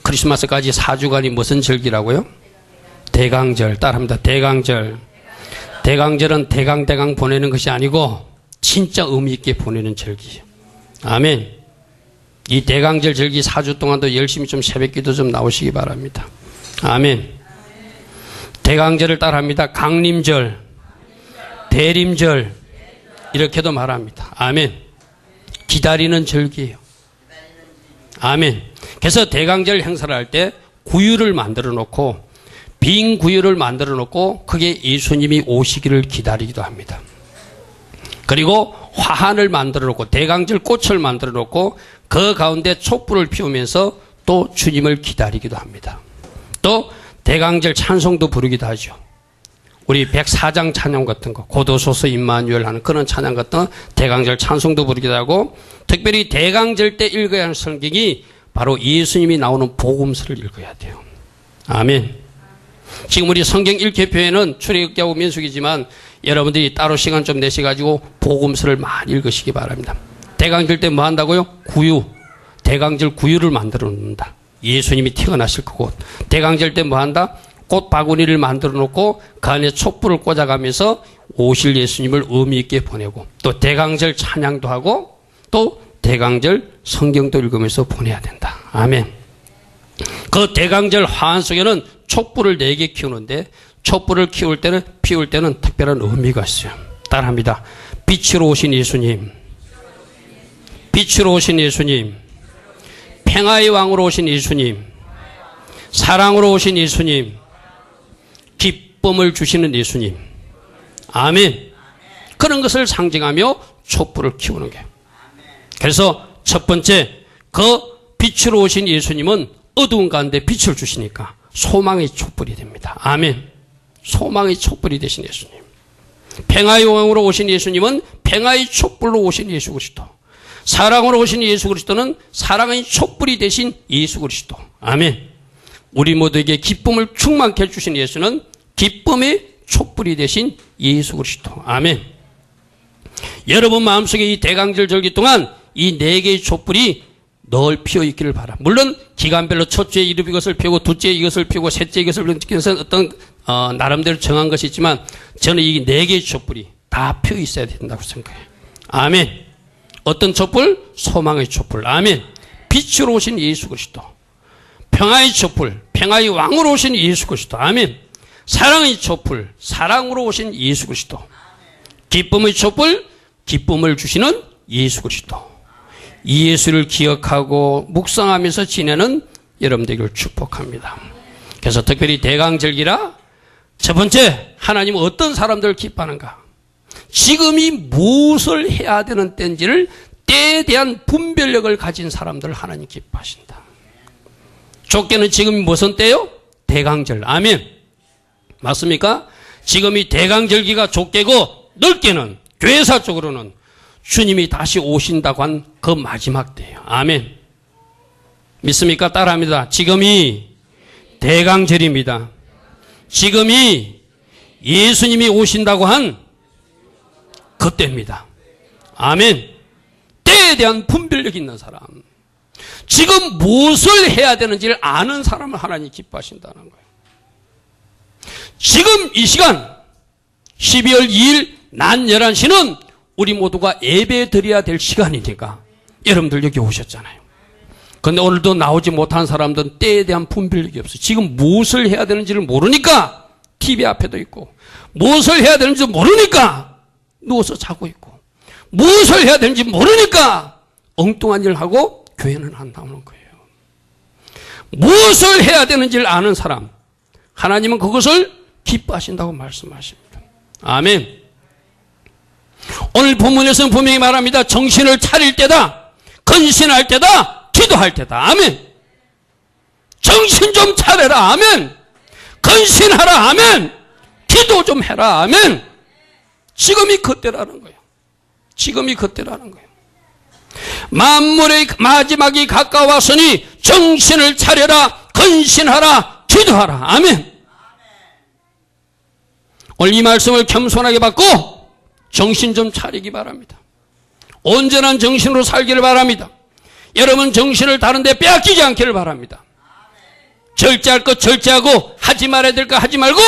크리스마스까지 4주간이 무슨 절기라고요? 대강절. 따라합니다. 대강절. 대강절은 대강 보내는 것이 아니고 진짜 의미 있게 보내는 절기예요. 아멘. 이 대강절 절기 4주 동안도 열심히 좀 새벽기도 좀 나오시기 바랍니다. 아멘. 대강절을 따라합니다. 강림절, 대림절 이렇게도 말합니다. 아멘. 기다리는 절기예요. 아멘. 그래서 대강절 행사를 할 때 구유를 만들어 놓고 빈 구유를 만들어 놓고 그게 예수님이 오시기를 기다리기도 합니다. 그리고 화환을 만들어 놓고 대강절 꽃을 만들어 놓고 그 가운데 촛불을 피우면서 또 주님을 기다리기도 합니다. 또 대강절 찬송도 부르기도 하죠. 우리 104장 찬양 같은 거, 고도소서 임마누엘 하는 그런 찬양 같은 대강절 찬송도 부르기도 하고, 특별히 대강절 때 읽어야 하는 성경이 바로 예수님이 나오는 복음서를 읽어야 돼요. 아멘. 지금 우리 성경 읽기표에는 출애굽기하고 민수기지만 여러분들이 따로 시간 좀 내셔가지고 복음서를 많이 읽으시기 바랍니다. 대강절 때 뭐 한다고요? 구유. 대강절 구유를 만들어 놓는다. 예수님이 태어나실 그곳. 대강절 때 뭐 한다? 꽃 바구니를 만들어 놓고 그 안에 촛불을 꽂아가면서 오실 예수님을 의미 있게 보내고, 또 대강절 찬양도 하고 또 대강절 성경도 읽으면서 보내야 된다. 아멘. 그 대강절 화환 속에는 촛불을 4개 키우는데 촛불을 피울 때는 특별한 의미가 있어요. 따라합니다. 빛으로 오신 예수님, 빛으로 오신 예수님, 평화의 왕으로 오신 예수님, 사랑으로 오신 예수님, 기쁨을 주시는 예수님. 아멘. 그런 것을 상징하며 촛불을 키우는 거예요. 그래서 첫 번째, 그 빛으로 오신 예수님은 어두운 가운데 빛을 주시니까 소망의 촛불이 됩니다. 아멘. 소망의 촛불이 되신 예수님. 평화의 왕으로 오신 예수님은 평화의 촛불로 오신 예수 그리스도. 사랑으로 오신 예수 그리스도는 사랑의 촛불이 되신 예수 그리스도. 아멘. 우리 모두에게 기쁨을 충만케 해주신 예수는 기쁨의 촛불이 되신 예수 그리스도. 아멘. 여러분 마음속에 이 대강절 절기 동안 이 4개의 촛불이 늘 피어 있기를 바라. 물론 기간별로 첫째 이것을 피우고 둘째 이것을 피우고 셋째 이것을 피우고 어떤 나름대로 정한 것이 있지만 저는 이 4개의 촛불이 다 피어 있어야 된다고 생각해요. 아멘. 어떤 촛불? 소망의 촛불. 아멘. 빛으로 오신 예수 그리스도. 평화의 촛불, 평화의 왕으로 오신 예수 그리스도. 아멘. 사랑의 촛불, 사랑으로 오신 예수 그리스도. 기쁨의 촛불, 기쁨을 주시는 예수 그리스도. 이 예수를 기억하고 묵상하면서 지내는 여러분들을 축복합니다. 그래서 특별히 대강절기라 첫 번째, 하나님은 어떤 사람들을 기뻐하는가? 지금이 무엇을 해야 되는 때인지를 때에 대한 분별력을 가진 사람들을 하나님 기뻐하신다. 좁게는 지금이 무슨 때요? 대강절. 아멘. 맞습니까? 지금이 대강절기가 좁게고 넓게는 교회사 쪽으로는 주님이 다시 오신다고 한 그 마지막 때예요. 아멘. 믿습니까? 따라합니다. 지금이 대강절입니다. 지금이 예수님이 오신다고 한 그때입니다. 아멘. 때에 대한 분별력 있는 사람. 지금 무엇을 해야 되는지를 아는 사람을 하나님 기뻐하신다는 거예요. 지금 이 시간 12월 2일 낮 11시는 우리 모두가 예배 드려야 될 시간이니까 여러분들 여기 오셨잖아요. 그런데 오늘도 나오지 못한 사람들은 때에 대한 분별력이 없어요. 지금 무엇을 해야 되는지를 모르니까 TV 앞에도 있고, 무엇을 해야 되는지 모르니까 누워서 자고 있고, 무엇을 해야 되는지 모르니까 엉뚱한 일을 하고 교회는 안 나오는 거예요. 무엇을 해야 되는지를 아는 사람, 하나님은 그것을 기뻐하신다고 말씀하십니다. 아멘. 오늘 본문에서는 분명히 말합니다. 정신을 차릴 때다, 근신할 때다, 기도할 때다. 아멘. 정신 좀 차려라. 아멘. 근신하라. 아멘. 기도 좀 해라. 아멘. 지금이 그때라는 거예요. 지금이 그때라는 거예요. 만물의 마지막이 가까웠으니 정신을 차려라, 근신하라, 기도하라. 아멘. 오늘 이 말씀을 겸손하게 받고 정신 좀 차리기 바랍니다. 온전한 정신으로 살기를 바랍니다. 여러분 정신을 다른 데 빼앗기지 않기를 바랍니다. 절제할 것 절제하고 하지 말아야 될 거 하지 말고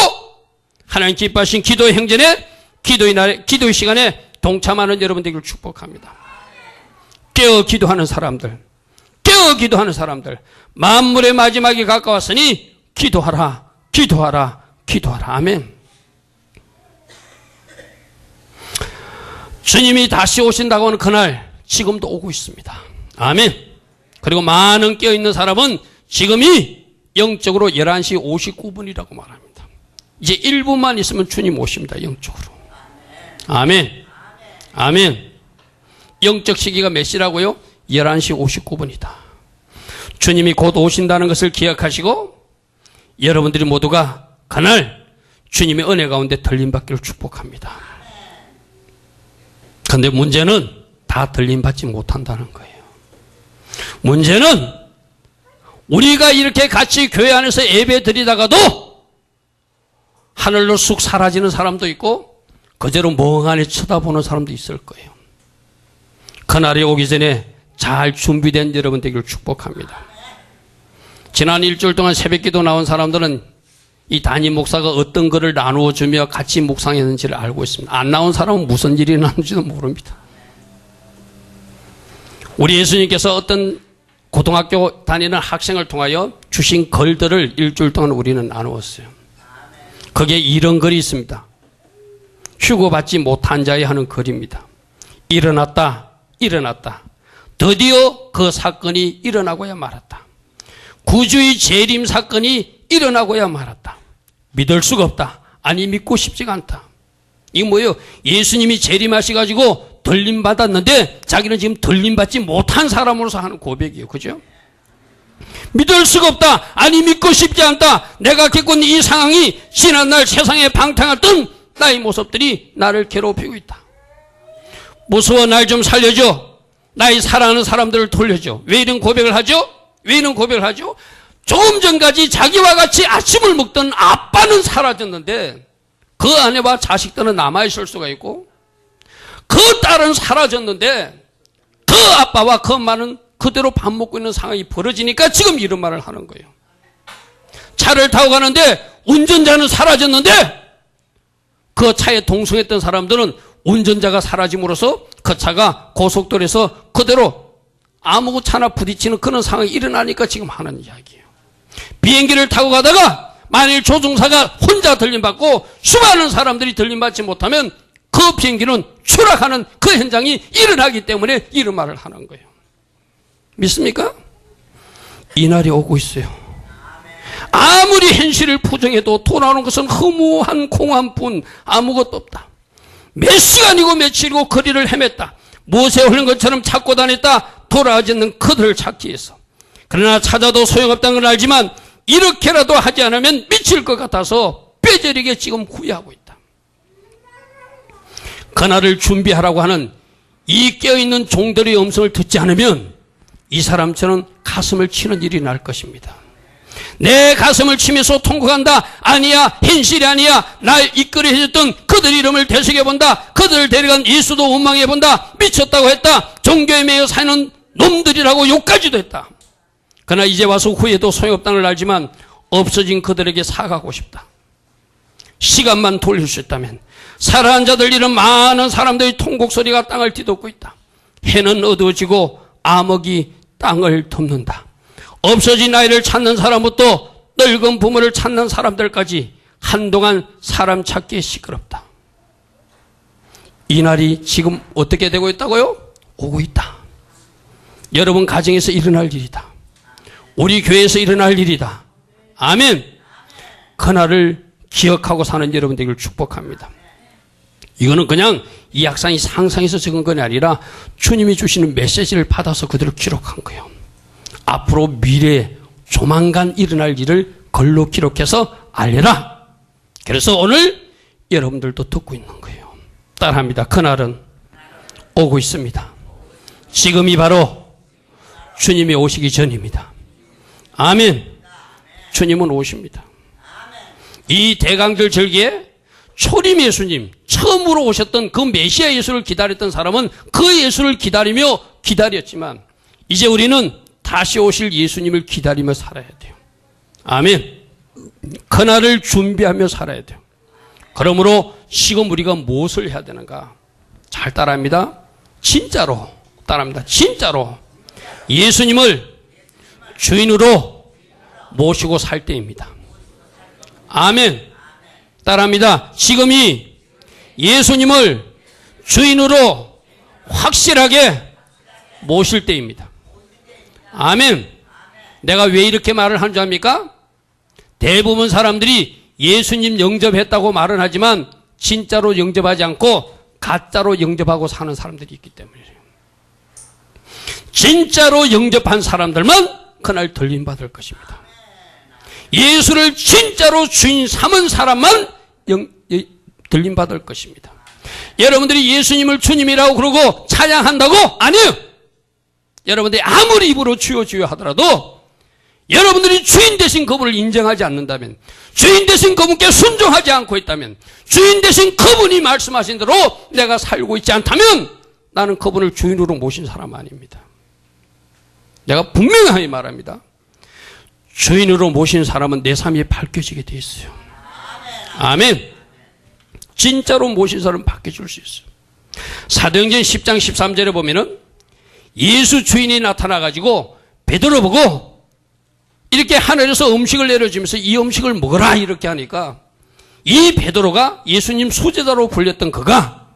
하나님 기뻐하신 기도의 행전에 기도의 날에 기도의 시간에 동참하는 여러분 되기를 축복합니다. 깨어 기도하는 사람들, 깨어 기도하는 사람들, 만물의 마지막이 가까웠으니 기도하라, 기도하라, 기도하라. 아멘. 주님이 다시 오신다고 하는 그날 지금도 오고 있습니다. 아멘. 그리고 많은 깨어있는 사람은 지금이 영적으로 11시 59분이라고 말합니다. 이제 1분만 있으면 주님 오십니다. 영적으로. 아멘. 아멘. 영적 시기가 몇 시라고요? 11시 59분이다. 주님이 곧 오신다는 것을 기억하시고 여러분들이 모두가 그날 주님의 은혜 가운데 들림받기를 축복합니다. 그런데 문제는 다 들림받지 못한다는 거예요. 문제는 우리가 이렇게 같이 교회 안에서 예배 드리다가도 하늘로 쑥 사라지는 사람도 있고 그대로 멍하니 쳐다보는 사람도 있을 거예요. 그날이 오기 전에 잘 준비된 여러분 되기를 축복합니다. 지난 일주일 동안 새벽기도 나온 사람들은 이 담임 목사가 어떤 글을 나누어주며 같이 묵상했는지를 알고 있습니다. 안 나온 사람은 무슨 일이 나는지도 모릅니다. 우리 예수님께서 어떤 고등학교 다니는 학생을 통하여 주신 글들을 일주일 동안 우리는 나누었어요. 거기에 이런 글이 있습니다. 휴거받지 못한 자에 하는 글입니다. 일어났다, 일어났다. 드디어 그 사건이 일어나고야 말았다. 구주의 재림 사건이 일어나고야 말았다. 믿을 수가 없다. 아니 믿고 싶지가 않다. 이게 뭐예요? 예수님이 재림하셔가지고 들림받았는데 자기는 지금 들림받지 못한 사람으로서 하는 고백이에요. 그죠? 믿을 수가 없다. 아니 믿고 싶지 않다. 내가 겪은 이 상황이 지난날 세상에 방탕했던 나의 모습들이 나를 괴롭히고 있다. 무서워 날 좀 살려줘. 나의 사랑하는 사람들을 돌려줘. 왜 이런 고백을 하죠? 왜 이런 고백을 하죠? 조금 전까지 자기와 같이 아침을 먹던 아빠는 사라졌는데 그 아내와 자식들은 남아있을 수가 있고 그 딸은 사라졌는데 그 아빠와 그 엄마는 그대로 밥 먹고 있는 상황이 벌어지니까 지금 이런 말을 하는 거예요. 차를 타고 가는데 운전자는 사라졌는데 그 차에 동승했던 사람들은 운전자가 사라짐으로써 그 차가 고속도로에서 그대로 아무 차나 부딪히는 그런 상황이 일어나니까 지금 하는 이야기예요. 비행기를 타고 가다가 만일 조종사가 혼자 들림받고 수많은 사람들이 들림받지 못하면 그 비행기는 추락하는 그 현장이 일어나기 때문에 이런 말을 하는 거예요. 믿습니까? 이 날이 오고 있어요. 아무리 현실을 부정해도 돌아오는 것은 허무한 공허함뿐 아무것도 없다. 몇 시간이고 며칠이고 거리를 헤맸다. 못에 흐른 것처럼 찾고 다녔다. 돌아오지 않는 그들을 찾기 위해서. 그러나 찾아도 소용없다는 걸 알지만 이렇게라도 하지 않으면 미칠 것 같아서 뼈저리게 지금 후회하고 있다. 그날을 준비하라고 하는 이 깨어있는 종들의 음성을 듣지 않으면 이 사람처럼 가슴을 치는 일이 날 것입니다. 내 가슴을 치면서 통곡한다. 아니야, 현실이 아니야. 날 이끌어 해줬던 그들 이름을 되새겨본다. 그들을 데려간 예수도 원망해본다. 미쳤다고 했다. 종교에 매여 사는 놈들이라고 욕까지도 했다. 그러나 이제 와서 후회도 소용없다는 걸 알지만 없어진 그들에게 사과하고 싶다. 시간만 돌릴 수 있다면 살아난 자들 이런 많은 사람들의 통곡 소리가 땅을 뒤덮고 있다. 해는 어두워지고 암흑이 땅을 덮는다. 없어진 아이를 찾는 사람부터 늙은 부모를 찾는 사람들까지 한동안 사람 찾기에 시끄럽다. 이 날이 지금 어떻게 되고 있다고요? 오고 있다. 여러분 가정에서 일어날 일이다. 우리 교회에서 일어날 일이다. 아멘. 그날을 기억하고 사는 여러분 되기를 축복합니다. 이거는 그냥 이 약상이 상상해서 적은 건 아니라 주님이 주시는 메시지를 받아서 그대로 기록한 거예요. 앞으로 미래에 조만간 일어날 일을 글로 기록해서 알려라. 그래서 오늘 여러분들도 듣고 있는 거예요. 따라합니다. 그날은 오고 있습니다. 지금이 바로 주님이 오시기 전입니다. 아멘. 주님은 오십니다. 이 대강절 절기에 초림 예수님 처음으로 오셨던 그 메시아 예수를 기다렸던 사람은 그 예수를 기다리며 기다렸지만 이제 우리는 다시 오실 예수님을 기다리며 살아야 돼요. 아멘. 그날을 준비하며 살아야 돼요. 그러므로 지금 우리가 무엇을 해야 되는가? 잘 따라합니다. 진짜로 따라합니다. 진짜로 예수님을 주인으로 모시고 살 때입니다. 아멘. 따라합니다. 지금이 예수님을 주인으로 확실하게 모실 때입니다. 아멘. 내가 왜 이렇게 말을 하는 줄 압니까? 대부분 사람들이 예수님 영접했다고 말은 하지만 진짜로 영접하지 않고 가짜로 영접하고 사는 사람들이 있기 때문이에요. 진짜로 영접한 사람들만 그날 들림받을 것입니다. 예수를 진짜로 주인 삼은 사람만 들림받을 것입니다. 여러분들이 예수님을 주님이라고 그러고 찬양한다고? 아니에요. 여러분들이 아무리 입으로 주여 주여 하더라도 여러분들이 주인 되신 그분을 인정하지 않는다면, 주인 되신 그분께 순종하지 않고 있다면, 주인 되신 그분이 말씀하신 대로 내가 살고 있지 않다면 나는 그분을 주인으로 모신 사람 아닙니다. 내가 분명하게 말합니다. 주인으로 모신 사람은 내 삶이 밝혀지게 돼 있어요. 아멘. 진짜로 모신 사람은 바뀌어줄 수 있어요. 사도행전 10장 13절에 보면은 예수 주인이 나타나가지고 베드로 보고 이렇게 하늘에서 음식을 내려주면서 이 음식을 먹어라 이렇게 하니까 이 베드로가 예수님 수제자로 불렸던 그가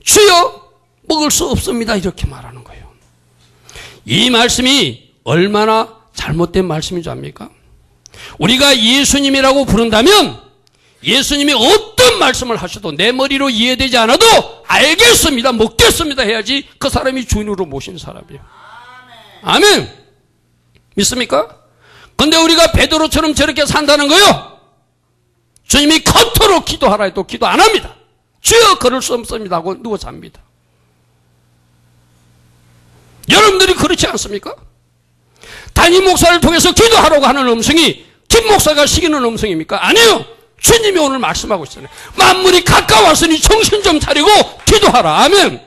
주여 먹을 수 없습니다 이렇게 말하는 거예요. 이 말씀이 얼마나 잘못된 말씀인 줄 압니까? 우리가 예수님이라고 부른다면 예수님이 어떤 말씀을 하셔도 내 머리로 이해되지 않아도 알겠습니다, 먹겠습니다 해야지 그 사람이 주인으로 모신 사람이에요. 아멘. 믿습니까? 근데 우리가 베드로처럼 저렇게 산다는 거요. 주님이 겉으로 기도하라 해도 기도 안 합니다. 주여 그럴 수 없습니다 하고 누워 잡니다. 여러분들이 그렇지 않습니까? 담임 목사를 통해서 기도하라고 하는 음성이 김 목사가 시키는 음성입니까? 아니요. 주님이 오늘 말씀하고 있잖아요. 만물이 가까웠으니 정신 좀 차리고 기도하라. 아멘.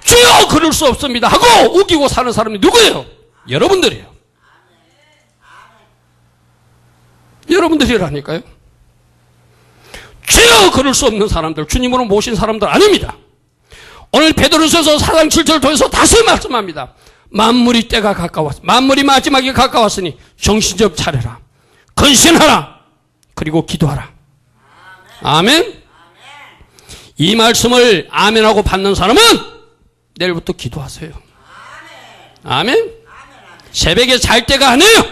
주여 그럴 수 없습니다 하고 우기고 사는 사람이 누구예요? 여러분들이에요. 여러분들이라니까요. 주여 그럴 수 없는 사람들, 주님으로 모신 사람들 아닙니다. 오늘 베드로서서 4장 7절을 통해서 다시 말씀합니다. 만물이 때가 가까웠으니, 만물이 마지막에 가까웠으니 정신 좀 차려라. 근신하라. 그리고 기도하라. 아멘. 이 말씀을 아멘하고 받는 사람은 내일부터 기도하세요. 아멘. 새벽에 잘 때가 아니에요.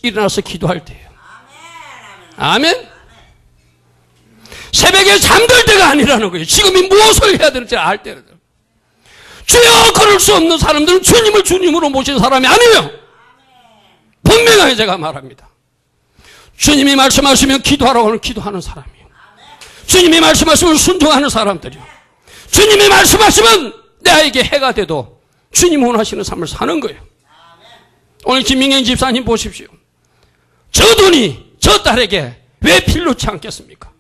일어나서 기도할 때예요. 아멘. 새벽에 잠들 때가 아니라는 거예요. 지금이 무엇을 해야 되는지 알 때는. 주여 그럴 수 없는 사람들은 주님을 주님으로 모신 사람이 아니에요. 분명하게 제가 말합니다. 주님이 말씀하시면 기도하라고 하는 기도하는 사람이에요. 주님이 말씀하시면 순종하는 사람들이요. 주님이 말씀하시면 나에게 해가 돼도 주님 원하시는 삶을 사는 거예요. 오늘 김민경 집사님 보십시오. 저 돈이 저 딸에게 왜 필요치 않겠습니까?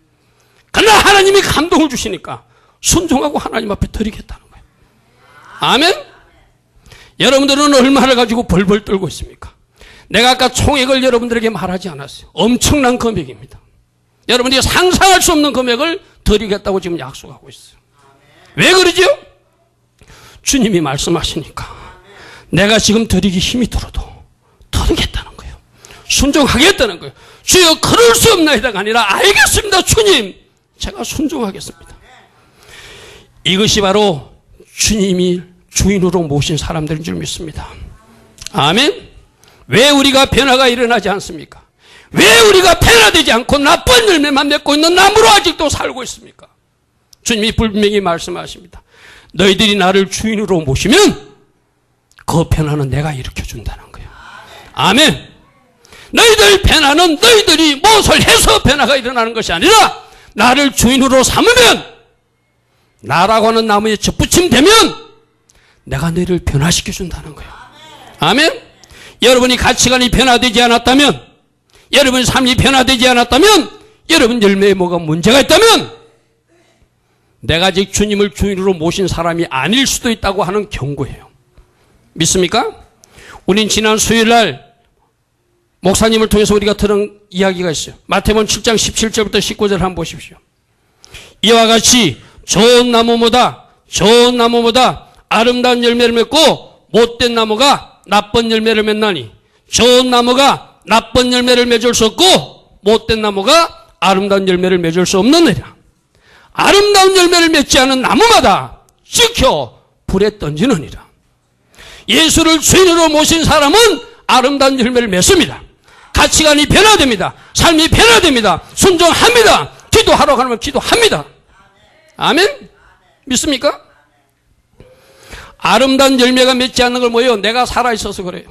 그러나 하나님이 감동을 주시니까 순종하고 하나님 앞에 드리겠다는 거예요. 아멘? 여러분들은 얼마를 가지고 벌벌 떨고 있습니까? 내가 아까 총액을 여러분들에게 말하지 않았어요. 엄청난 금액입니다. 여러분들이 상상할 수 없는 금액을 드리겠다고 지금 약속하고 있어요. 왜 그러죠? 주님이 말씀하시니까 내가 지금 드리기 힘이 들어도 드리겠다는 거예요. 순종하겠다는 거예요. 주여 그럴 수 없나이다가 아니라 알겠습니다 주님, 제가 순종하겠습니다. 이것이 바로 주님이 주인으로 모신 사람들인 줄 믿습니다. 아멘. 왜 우리가 변화가 일어나지 않습니까? 왜 우리가 변화되지 않고 나쁜 열매만 맺고 있는 나무로 아직도 살고 있습니까? 주님이 분명히 말씀하십니다. 너희들이 나를 주인으로 모시면 그 변화는 내가 일으켜준다는 거예요. 아멘. 너희들 변화는 너희들이 무엇을 해서 변화가 일어나는 것이 아니라 나를 주인으로 삼으면, 나라고 하는 나무에 접붙임되면 내가 너희를 변화시켜준다는 거예요. 아멘. 여러분이 가치관이 변화되지 않았다면, 여러분 삶이 변화되지 않았다면, 여러분 열매에 뭐가 문제가 있다면 내가 아직 주님을 주인으로 모신 사람이 아닐 수도 있다고 하는 경고예요. 믿습니까? 우린 지난 수요일 날 목사님을 통해서 우리가 들은 이야기가 있어요. 마태복음 7장 17절부터 19절 한번 보십시오. 이와 같이 좋은 나무보다 아름다운 열매를 맺고 못된 나무가 나쁜 열매를 맺나니 좋은 나무가 나쁜 열매를 맺을 수 없고 못된 나무가 아름다운 열매를 맺을 수 없느니라. 아름다운 열매를 맺지 않은 나무마다 찍혀 불에 던지느니라. 예수를 주인으로 모신 사람은 아름다운 열매를 맺습니다. 가치관이 변화됩니다. 삶이 변화됩니다. 순종합니다. 기도하러 가면 기도합니다. 아멘? 믿습니까? 아름다운 열매가 맺지 않는 걸 뭐예요? 내가 살아있어서 그래요.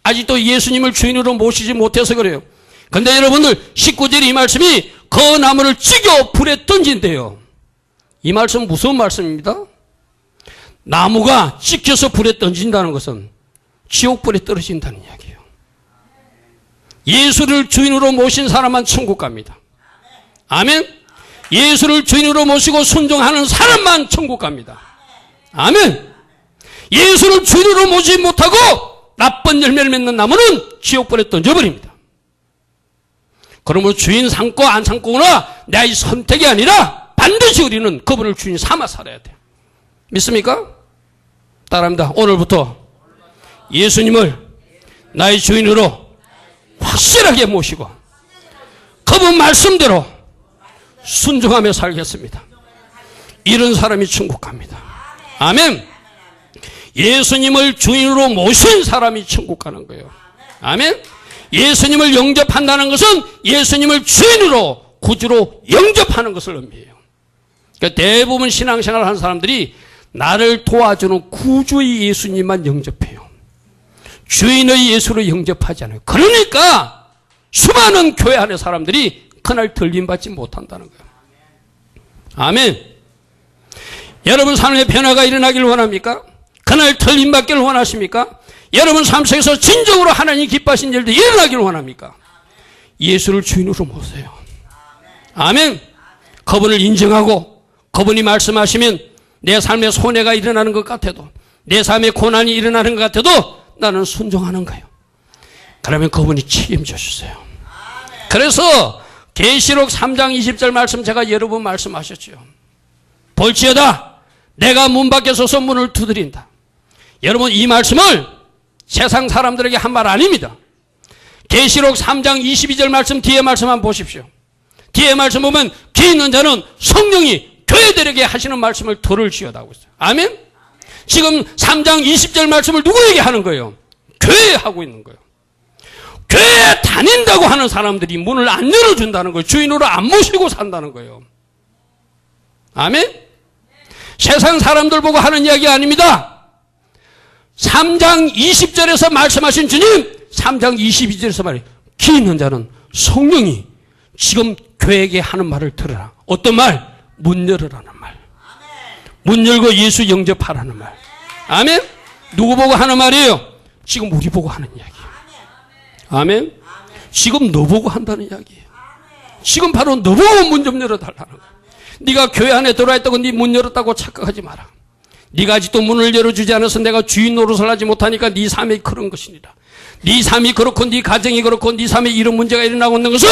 아직도 예수님을 주인으로 모시지 못해서 그래요. 근데 여러분들 19절 이 말씀이 그 나무를 찍어 불에 던진대요. 이 말씀 무슨 말씀입니다? 나무가 찍혀서 불에 던진다는 것은 지옥불에 떨어진다는 이야기예요. 예수를 주인으로 모신 사람만 천국 갑니다. 아멘? 예수를 주인으로 모시고 순종하는 사람만 천국 갑니다. 아멘? 예수를 주인으로 모시지 못하고 나쁜 열매를 맺는 나무는 지옥불에 던져버립니다. 그러므로 주인 삼고 안 삼고나 나의 선택이 아니라 반드시 우리는 그분을 주인 삼아 살아야 돼요. 믿습니까? 따라합니다. 오늘부터 예수님을 나의 주인으로 확실하게 모시고 그분 말씀대로 순종하며 살겠습니다. 이런 사람이 천국 갑니다. 아멘. 예수님을 주인으로 모신 사람이 천국 가는 거예요. 아멘. 예수님을 영접한다는 것은 예수님을 주인으로 구주로 영접하는 것을 의미해요. 그러니까 대부분 신앙생활을 하는 사람들이 나를 도와주는 구주의 예수님만 영접해요. 주인의 예수를 영접하지 않아요. 그러니까 수많은 교회 안의 사람들이 그날 들림받지 못한다는 거예요. 아멘. 여러분 삶의 변화가 일어나기를 원합니까? 그날 들림받기를 원하십니까? 여러분 삶 속에서 진정으로 하나님 기뻐하신 일들이 일어나기를 원합니까? 예수를 주인으로 모세요. 아멘. 그분을 인정하고 그분이 말씀하시면 내 삶에 손해가 일어나는 것 같아도 내 삶에 고난이 일어나는 것 같아도 나는 순종하는 거예요. 그러면 그분이 책임져 주세요. 그래서 계시록 3장 20절 말씀 제가 여러 번 말씀하셨죠. 볼지어다 내가 문 밖에 서서 문을 두드린다. 여러분 이 말씀을 세상 사람들에게 한 말 아닙니다. 계시록 3장 22절 말씀 뒤에 말씀 한번 보십시오. 뒤에 말씀 보면 귀 있는 자는 성령이 교회들에게 하시는 말씀을 들을지어다 하고 있어요. 아멘? 지금 3장 20절 말씀을 누구에게 하는 거예요? 교회에 하고 있는 거예요. 교회에 다닌다고 하는 사람들이 문을 안 열어준다는 거예요. 주인으로 안 모시고 산다는 거예요. 아멘? 세상 사람들 보고 하는 이야기 아닙니다. 3장 20절에서 말씀하신 주님 3장 22절에서 말해요. 귀 있는 자는 성령이 지금 교회에게 하는 말을 들으라. 어떤 말? 문 열으라는 말. 문 열고 예수 영접하라는 말. 아멘? 누구 보고 하는 말이에요? 지금 우리 보고 하는 이야기예요. 아멘? 지금 너 보고 한다는 이야기예요. 지금 바로 너 보고 문 좀 열어달라는 거예요. 네가 교회 안에 들어와 있다고 네 문 열었다고 착각하지 마라. 네가 아직도 문을 열어주지 않아서 내가 주인 노릇을 하지 못하니까 네 삶이 그런 것이니라. 네 삶이 그렇고 네 가정이 그렇고 네 삶에 이런 문제가 일어나고 있는 것은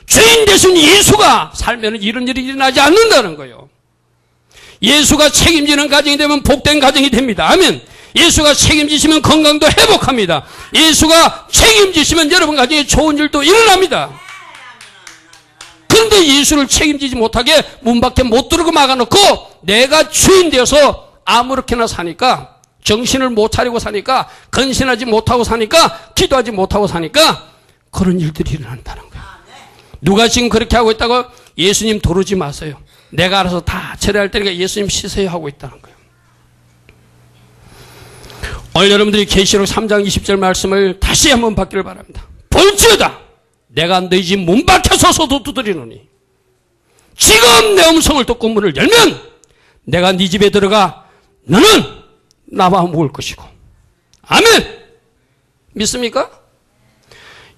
주인 되신 예수가 살면 이런 일이 일어나지 않는다는 거예요. 예수가 책임지는 가정이 되면 복된 가정이 됩니다. 아멘. 예수가 책임지시면 건강도 회복합니다. 예수가 책임지시면 여러분 가정에 좋은 일도 일어납니다. 그런데 예수를 책임지지 못하게 문 밖에 못 들어오고 막아놓고 내가 주인 되어서 아무렇게나 사니까 정신을 못 차리고 사니까 건신하지 못하고 사니까 기도하지 못하고 사니까 그런 일들이 일어난다는 거예요. 누가 지금 그렇게 하고 있다고 예수님 도르지 마세요. 내가 알아서 다 처리할 테니까 예수님 쉬세요 하고 있다는 거예요. 오늘 여러분들이 계시록 3장 20절 말씀을 다시 한번 받기를 바랍니다. 볼지어다 내가 너희 집 문 밖에 서서도 두드리노니 지금 내 음성을 듣고 문을 열면 내가 네 집에 들어가 너는 나와 먹을 것이고. 아멘. 믿습니까?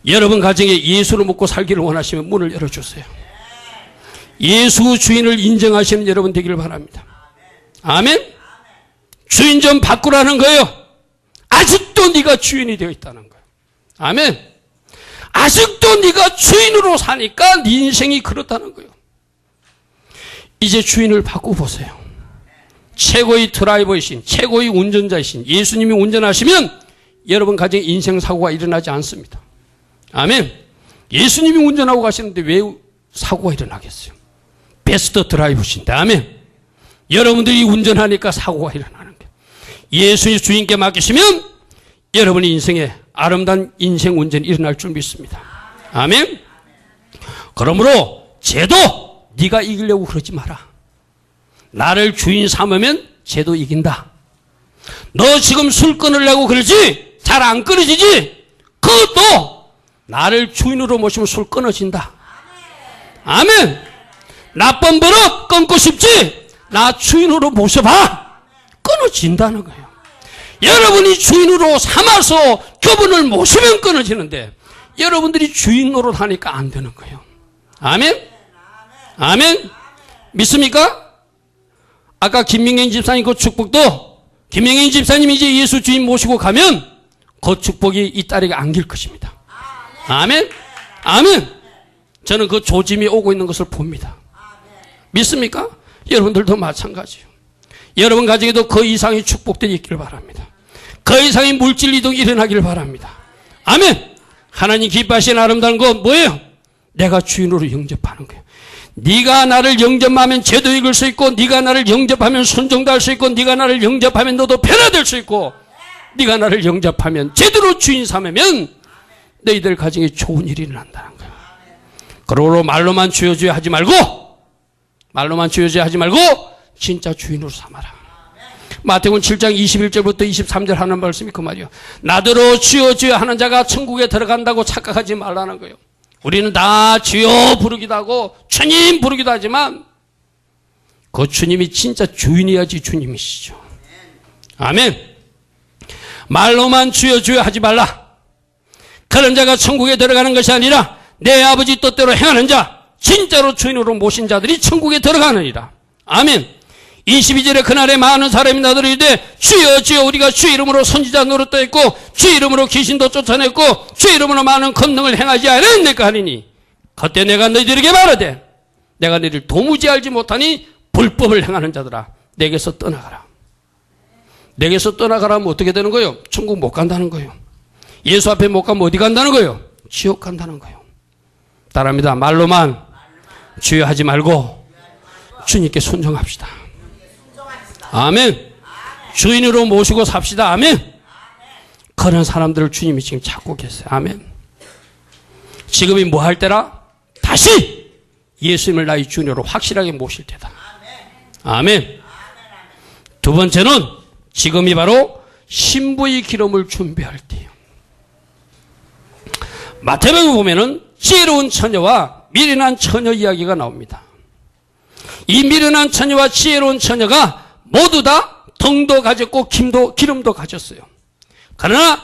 여러분 가정에 예수를 먹고 살기를 원하시면 문을 열어주세요. 예수 주인을 인정하시는 여러분 되기를 바랍니다. 아멘. 주인 좀 바꾸라는 거예요. 아직도 네가 주인이 되어 있다는 거예요. 아멘. 아직도 네가 주인으로 사니까 네 인생이 그렇다는 거예요. 이제 주인을 바꿔보세요. 최고의 드라이버이신, 최고의 운전자이신 예수님이 운전하시면 여러분 가정에 인생사고가 일어나지 않습니다. 아멘. 예수님이 운전하고 가시는데 왜 사고가 일어나겠어요? 베스트 드라이버신데. 아멘. 여러분들이 운전하니까 사고가 일어나는 거예요. 예수의 주인께 맡기시면 여러분의 인생에 아름다운 인생 운전이 일어날 줄 믿습니다. 아멘. 그러므로 쟤도 네가 이기려고 그러지 마라. 나를 주인 삼으면 쟤도 이긴다. 너 지금 술 끊으려고 그러지? 잘 안 끊어지지? 그것도 나를 주인으로 모시면 술 끊어진다. 아멘. 나쁜 버릇 끊고 싶지? 나 주인으로 모셔봐. 끊어진다는 거예요. 여러분이 주인으로 삼아서 그분을 모시면 끊어지는데 여러분들이 주인 노릇하니까 안 되는 거예요. 아멘. 아멘. 믿습니까? 아까 김명현 집사님 그 축복도 김명현 집사님이 이제 예수 주인 모시고 가면 그 축복이 이 딸에게 안길 것입니다. 아멘. 아멘. 저는 그 조짐이 오고 있는 것을 봅니다. 믿습니까? 여러분들도 마찬가지예요. 여러분 가정에도 그 이상의 축복들이 있길 바랍니다. 그 이상의 물질 이동이 일어나길 바랍니다. 아멘. 하나님 기뻐하시는 아름다운 건 뭐예요? 내가 주인으로 영접하는 거예요. 네가 나를 영접하면 죄도 이길 수 있고, 네가 나를 영접하면 순종도 할 수 있고, 네가 나를 영접하면 너도 변화될 수 있고, 네가 나를 영접하면 제대로 주인 삼으면 너희들 가정에 좋은 일이 일어난다는 거예요. 그러므로 말로만 주여 주여 하지 말고, 말로만 주여 주여 하지 말고 진짜 주인으로 삼아라. 마태복음 7장 21절부터 23절 하는 말씀이 그 말이요. 나더러 주여 주여 하는 자가 천국에 들어간다고 착각하지 말라는 거예요. 우리는 다 주여 부르기도 하고 주님 부르기도 하지만 그 주님이 진짜 주인이야지 주님이시죠. 아멘. 말로만 주여 주여 하지 말라. 그런 자가 천국에 들어가는 것이 아니라 내 아버지 뜻대로 행하는 자, 진짜로 주인으로 모신 자들이 천국에 들어가느니라. 아멘. 22절에 그날에 많은 사람이 나더러 이르되 주여 주여 우리가 주 이름으로 선지자 노릇도 했고 주 이름으로 귀신도 쫓아냈고 주 이름으로 많은 권능을 행하지 않았느까 하니니 그때 내가 너희들에게 말하되 내가 너희를 도무지 알지 못하니 불법을 행하는 자들아 내게서 떠나가라. 내게서 떠나가라면 어떻게 되는 거예요? 천국 못 간다는 거예요. 예수 앞에 못 가면 어디 간다는 거예요? 지옥 간다는 거예요. 따라합니다. 말로만 주여 하지 말고 주님께 순종합시다. 아멘. 주인으로 모시고 삽시다. 아멘. 그런 사람들을 주님이 지금 찾고 계세요. 아멘. 지금이 뭐 할 때라? 다시 예수님을 나의 주인으로 확실하게 모실 때다. 아멘. 두 번째는 지금이 바로 신부의 기름을 준비할 때예요. 마태복음에 보면은 지혜로운 처녀와 미련한 처녀 이야기가 나옵니다. 이 미련한 처녀와 지혜로운 처녀가 모두 다 덩도 가졌고 기름도 가졌어요. 그러나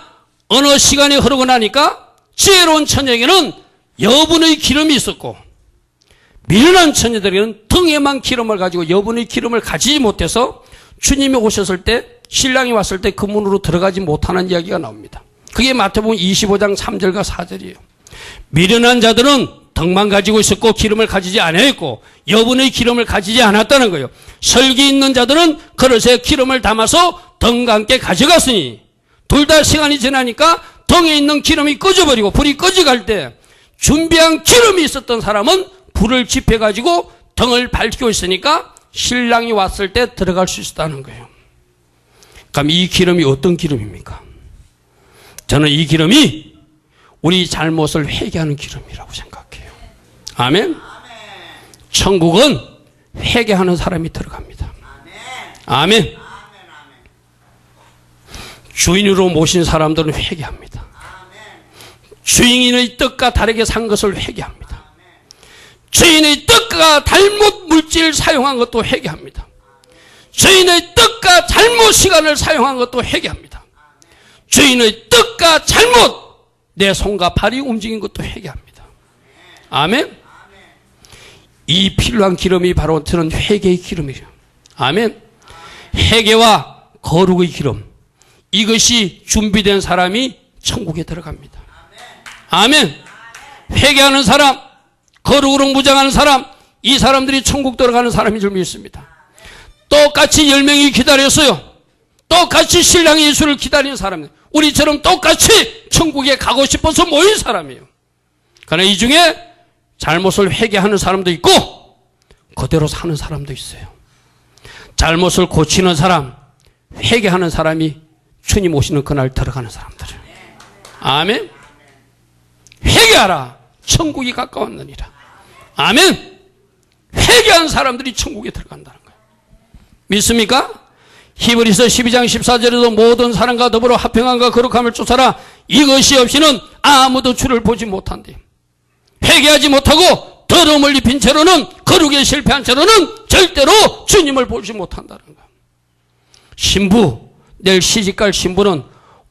어느 시간이 흐르고 나니까 지혜로운 처녀에게는 여분의 기름이 있었고 미련한 처녀들에게는 등에만 기름을 가지고 여분의 기름을 가지지 못해서 주님이 오셨을 때 신랑이 왔을 때 그 문으로 들어가지 못하는 이야기가 나옵니다. 그게 마태복음 25장 3절과 4절이에요. 미련한 자들은 덕만 가지고 있었고 기름을 가지지 않았고 여분의 기름을 가지지 않았다는 거예요. 설기 있는 자들은 그릇에 기름을 담아서 덩과 함께 가져갔으니 둘 다 시간이 지나니까 덩에 있는 기름이 꺼져버리고 불이 꺼져갈 때 준비한 기름이 있었던 사람은 불을 지펴가지고 덩을 밝히고 있으니까 신랑이 왔을 때 들어갈 수 있었다는 거예요. 그럼 이 기름이 어떤 기름입니까? 저는 이 기름이 우리 잘못을 회개하는 기름이라고 생각해요. 아멘. 천국은 회개하는 사람이 들어갑니다. 아멘. 주인으로 모신 사람들은 회개합니다. 주인의 뜻과 다르게 산 것을 회개합니다. 주인의 뜻과 잘못 물질 사용한 것도 회개합니다. 주인의 뜻과 잘못 시간을 사용한 것도 회개합니다. 주인의 뜻과 잘못 내 손과 발이 움직인 것도 회개합니다. 아멘. 이 필요한 기름이 바로 저는 회개의 기름이에요. 아멘. 회개와 거룩의 기름, 이것이 준비된 사람이 천국에 들어갑니다. 아멘. 회개하는 사람, 거룩으로 무장하는 사람, 이 사람들이 천국 들어가는 사람인 줄 믿습니다. 똑같이 10명이 기다렸어요. 똑같이 신랑 예수를 기다리는 사람들, 우리처럼 똑같이 천국에 가고 싶어서 모인 사람이에요. 그러나 이 중에 잘못을 회개하는 사람도 있고 그대로 사는 사람도 있어요. 잘못을 고치는 사람, 회개하는 사람이 주님 오시는 그날 들어가는 사람들이에요. 아멘. 회개하라, 천국이 가까웠느니라. 아멘. 회개한 사람들이 천국에 들어간다는 거예요. 믿습니까? 히브리서 12장 14절에도 모든 사람과 더불어 화평함과 거룩함을 쫓아라. 이것이 없이는 아무도 주를 보지 못한대. 회개하지 못하고 더러움을 입힌 채로는, 거룩에 실패한 채로는 절대로 주님을 보지 못한다는 거예요. 신부, 내일 시집갈 신부는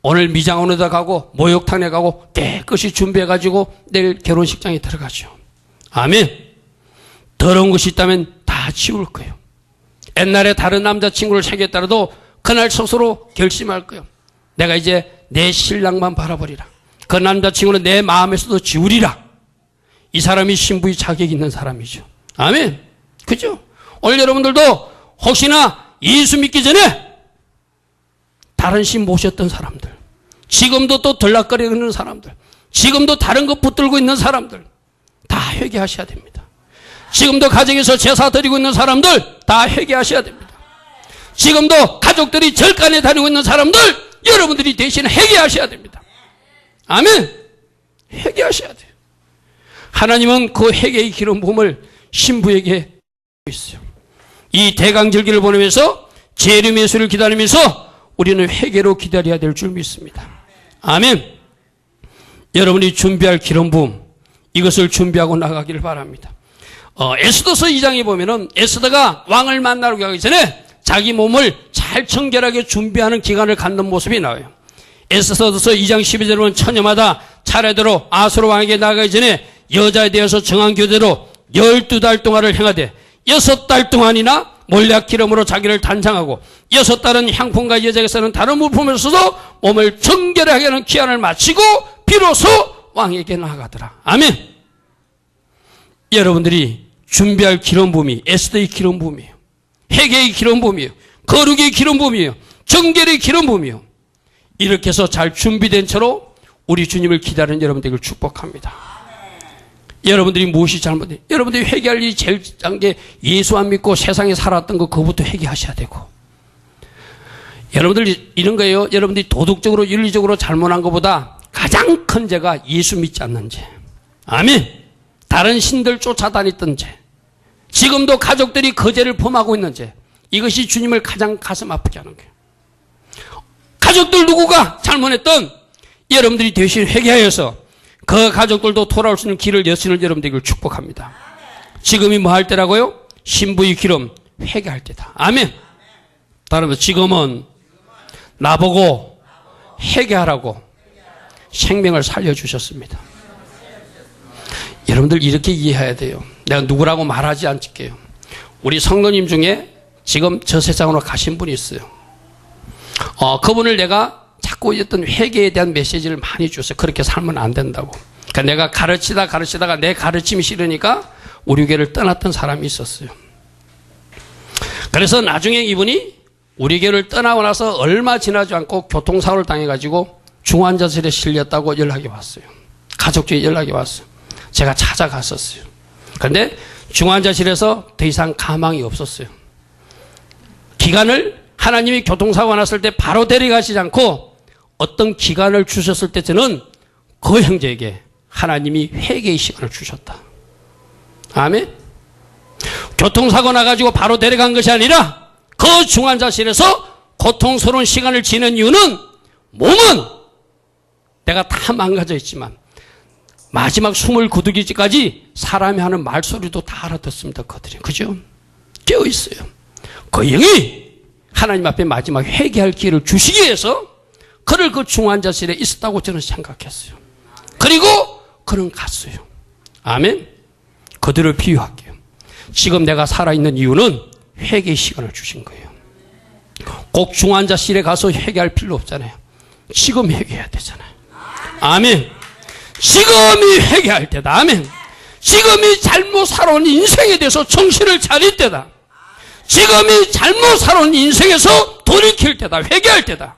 오늘 미장원에다 가고 목욕탕에 가고 깨끗이 준비해가지고 내일 결혼식장에 들어가죠. 아멘. 더러운 것이 있다면 다 지울 거예요. 옛날에 다른 남자친구를 사귀었더라도 그날 스스로 결심할 거예요. 내가 이제 내 신랑만 바라버리라. 그 남자친구는 내 마음에서도 지우리라. 이 사람이 신부의 자격이 있는 사람이죠. 아멘. 그죠? 오늘 여러분들도 혹시나 예수 믿기 전에 다른 신 모셨던 사람들, 지금도 또 들락거리고 있는 사람들, 지금도 다른 것 붙들고 있는 사람들 다 회개하셔야 됩니다. 지금도 가정에서 제사 드리고 있는 사람들 다 회개하셔야 됩니다. 지금도 가족들이 절간에 다니고 있는 사람들 여러분들이 대신 회개하셔야 됩니다. 아멘. 회개하셔야 돼요. 하나님은 그 회개의 기름 부음을 신부에게 하고 있어요. 이 대강절기를 보내면서 재림 예수를 기다리면서 우리는 회개로 기다려야 될 줄 믿습니다. 아멘. 여러분이 준비할 기름 부음, 이것을 준비하고 나가기를 바랍니다. 에스더서 2장에 보면은 에스더가 왕을 만나러 가기 전에 자기 몸을 잘 청결하게 준비하는 기간을 갖는 모습이 나와요. 에스더서 2장 12절에 보면 처녀마다 차례대로 아수르 왕에게 나가기 전에 여자에 대해서 정한 교대로 12달 동안을 행하되 6달 동안이나 몰약 기름으로 자기를 단장하고 6달은 향품과 여자에게 쓰는 다른 물품을 써서 몸을 정결하게 하는 기한을 마치고 비로소 왕에게 나아가더라. 아멘. 여러분들이 준비할 기름 부음이 에스더의 기름 부음이에요. 회개의 기름 부음이에요. 거룩의 기름 부음이에요. 정결의 기름 부음이에요. 이렇게 해서 잘 준비된 채로 우리 주님을 기다리는 여러분들을 축복합니다. 여러분들이 무엇이 잘못돼요? 여러분들이 회개할 일이 제일 짠 게 예수 안 믿고 세상에 살았던 거 그거부터 회개하셔야 되고, 여러분들 이런 거예요. 여러분들이 도덕적으로 윤리적으로 잘못한 것보다 가장 큰 죄가 예수 믿지 않는 죄. 아멘. 다른 신들 쫓아다녔던 죄, 지금도 가족들이 그 죄를 범하고 있는 죄, 이것이 주님을 가장 가슴 아프게 하는 거예요. 가족들 누구가 잘못했던 여러분들이 대신 회개하여서 그 가족들도 돌아올 수 있는 길을 여시는 여러분들에게 축복합니다. 지금이 뭐 할 때라고요? 신부의 기름, 회개할 때다. 아멘. 따라서 지금은 나보고 회개하라고 생명을 살려주셨습니다. 여러분들 이렇게 이해해야 돼요. 내가 누구라고 말하지 않을게요. 우리 성도님 중에 지금 저 세상으로 가신 분이 있어요. 그분을 내가 자꾸 어떤 회개에 대한 메시지를 많이 줬어요. 그렇게 살면 안 된다고. 그러니까 내가 가르치다가 내 가르침이 싫으니까 우리 교회를 떠났던 사람이 있었어요. 그래서 나중에 이분이 우리 교회를 떠나고 나서 얼마 지나지 않고 교통사고를 당해가지고 중환자실에 실렸다고 연락이 왔어요. 가족 중에 연락이 왔어요. 제가 찾아갔었어요. 그런데 중환자실에서 더 이상 가망이 없었어요. 기간을 하나님이 교통사고가 났을 때 바로 데려가시지 않고 어떤 기간을 주셨을 때 저는 그 형제에게 하나님이 회개의 시간을 주셨다. 아멘. 교통사고 나가지고 바로 데려간 것이 아니라 그 중환자실에서 고통스러운 시간을 지낸 이유는 몸은 내가 다 망가져 있지만 마지막 숨을 거두기까지 사람이 하는 말소리도 다 알아듣습니다. 그들이. 그죠? 깨어있어요. 그 영이 하나님 앞에 마지막 회개할 기회를 주시기 위해서 그를 그 중환자실에 있었다고 저는 생각했어요. 그리고 그는 갔어요. 아멘. 그들을 비유할게요. 지금 내가 살아있는 이유는 회개의 시간을 주신 거예요. 꼭 중환자실에 가서 회개할 필요 없잖아요. 지금 회개해야 되잖아요. 아멘. 지금이 회개할 때다. 아멘. 지금이 잘못 살아온 인생에 대해서 정신을 차릴 때다. 지금이 잘못 살아온 인생에서 돌이킬 때다. 회개할 때다.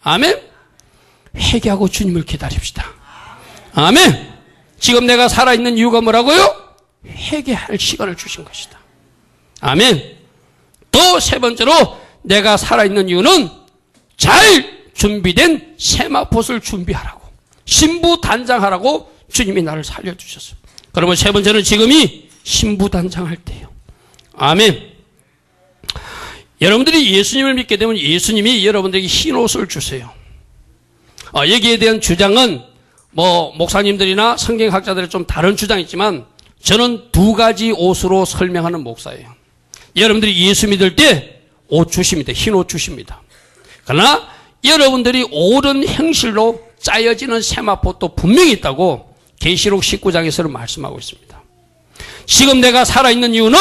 아멘. 회개하고 주님을 기다립시다. 아멘. 지금 내가 살아있는 이유가 뭐라고요? 회개할 시간을 주신 것이다. 아멘. 또 세 번째로 내가 살아있는 이유는 잘 준비된 세마포를 준비하라고, 신부단장하라고 주님이 나를 살려주셨어요. 그러면 세 번째는 지금이 신부단장할 때예요. 아멘. 여러분들이 예수님을 믿게 되면 예수님이 여러분들에게 흰 옷을 주세요. 여기에 대한 주장은 목사님들이나 성경학자들의 좀 다른 주장이 있지만 저는 두 가지 옷으로 설명하는 목사예요. 여러분들이 예수 믿을 때 옷 주십니다. 흰 옷 주십니다. 그러나 여러분들이 옳은 행실로 짜여지는 세마포도 분명히 있다고 계시록 19장에서는 말씀하고 있습니다. 지금 내가 살아있는 이유는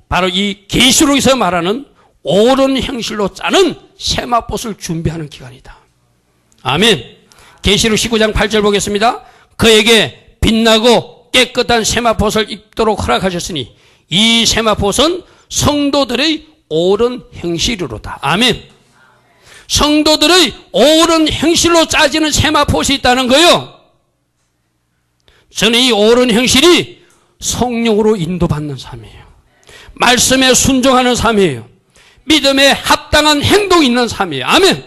바로 이 계시록에서 말하는 옳은 행실로 짜는 세마포를 준비하는 기간이다. 아멘. 계시록 19장 8절 보겠습니다. 그에게 빛나고 깨끗한 세마포를 입도록 허락하셨으니 이 세마포는 성도들의 옳은 행실이로다. 아멘. 성도들의 옳은 행실로 짜지는 세마포이 있다는 거예요. 저는 이 옳은 행실이 성령으로 인도받는 삶이에요. 말씀에 순종하는 삶이에요. 믿음에 합당한 행동이 있는 삶이에요. 아멘.